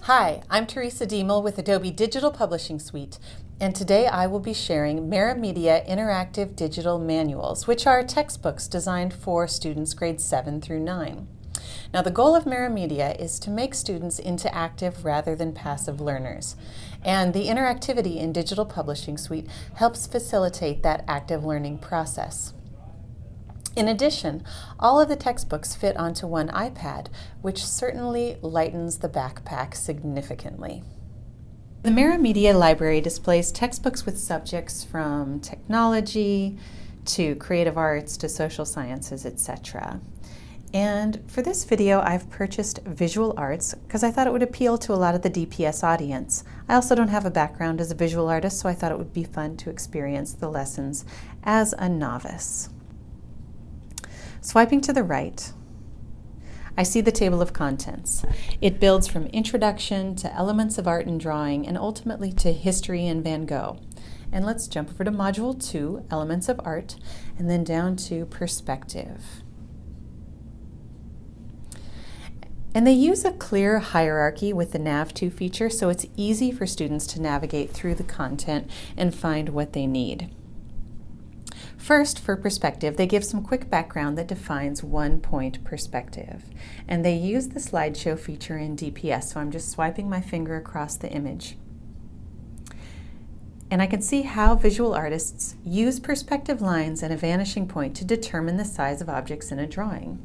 Hi, I'm Teresa Diemel with Adobe Digital Publishing Suite, and today I will be sharing MaraMedia Interactive Digital Manuals, which are textbooks designed for students grades 7 through 9. Now, the goal of MaraMedia is to make students into active rather than passive learners, and the interactivity in Digital Publishing Suite helps facilitate that active learning process. In addition, all of the textbooks fit onto one iPad, which certainly lightens the backpack significantly. The MaraMedia library displays textbooks with subjects from technology to creative arts to social sciences, etc. And for this video, I've purchased visual arts because I thought it would appeal to a lot of the DPS audience. I also don't have a background as a visual artist, so I thought it would be fun to experience the lessons as a novice. Swiping to the right, I see the table of contents. It builds from introduction to elements of art and drawing and ultimately to history and Van Gogh. And let's jump over to Module 2, Elements of Art, and then down to Perspective. And they use a clear hierarchy with the Nav2 feature, so it's easy for students to navigate through the content and find what they need. First, for perspective, they give some quick background that defines one-point perspective. And they use the slideshow feature in DPS, so I'm just swiping my finger across the image. And I can see how visual artists use perspective lines and a vanishing point to determine the size of objects in a drawing.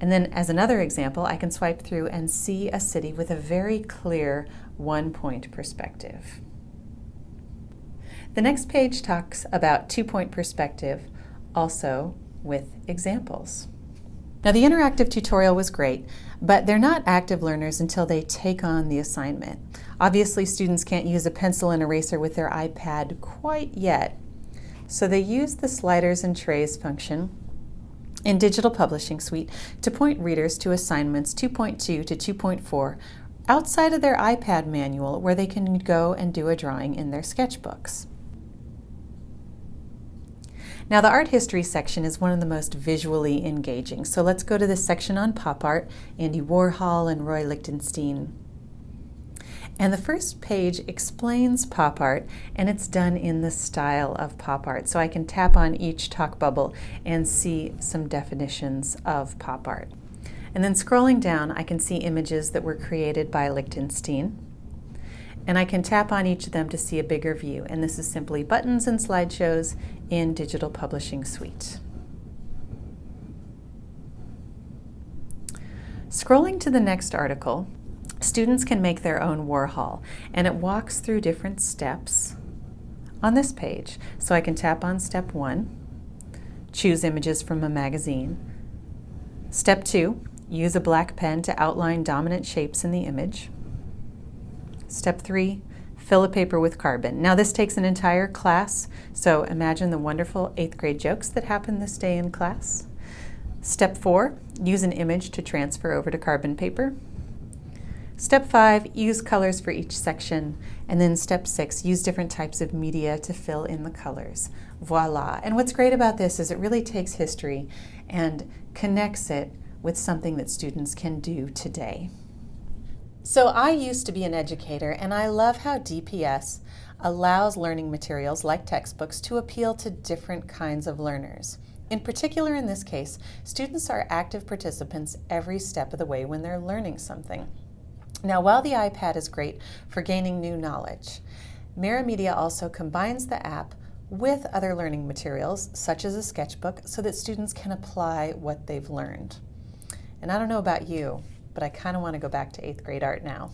And then as another example, I can swipe through and see a city with a very clear one-point perspective. The next page talks about two-point perspective, also with examples. Now, the interactive tutorial was great, but they're not active learners until they take on the assignment. Obviously, students can't use a pencil and eraser with their iPad quite yet, so they use the sliders and trays function in Digital Publishing Suite to point readers to assignments 2.2 to 2.4 outside of their iPad manual, where they can go and do a drawing in their sketchbooks. Now, the art history section is one of the most visually engaging, so let's go to this section on pop art, Andy Warhol and Roy Lichtenstein. And the first page explains pop art, and it's done in the style of pop art. So I can tap on each talk bubble and see some definitions of pop art. And then scrolling down, I can see images that were created by Lichtenstein. And I can tap on each of them to see a bigger view. And this is simply buttons and slideshows in Digital Publishing Suite. Scrolling to the next article, students can make their own Warhol, and it walks through different steps on this page. So I can tap on step 1, choose images from a magazine. Step 2, use a black pen to outline dominant shapes in the image. Step 3, fill a paper with carbon. Now, this takes an entire class, so imagine the wonderful 8th grade jokes that happen this day in class. Step 4, use an image to transfer over to carbon paper. Step 5, use colors for each section. And then step 6, use different types of media to fill in the colors. Voila. And what's great about this is it really takes history and connects it with something that students can do today. So I used to be an educator, and I love how DPS allows learning materials like textbooks to appeal to different kinds of learners. In particular, in this case, students are active participants every step of the way when they're learning something. Now, while the iPad is great for gaining new knowledge, MaraMedia also combines the app with other learning materials, such as a sketchbook, so that students can apply what they've learned. And I don't know about you, but I kind of want to go back to 8th grade art now.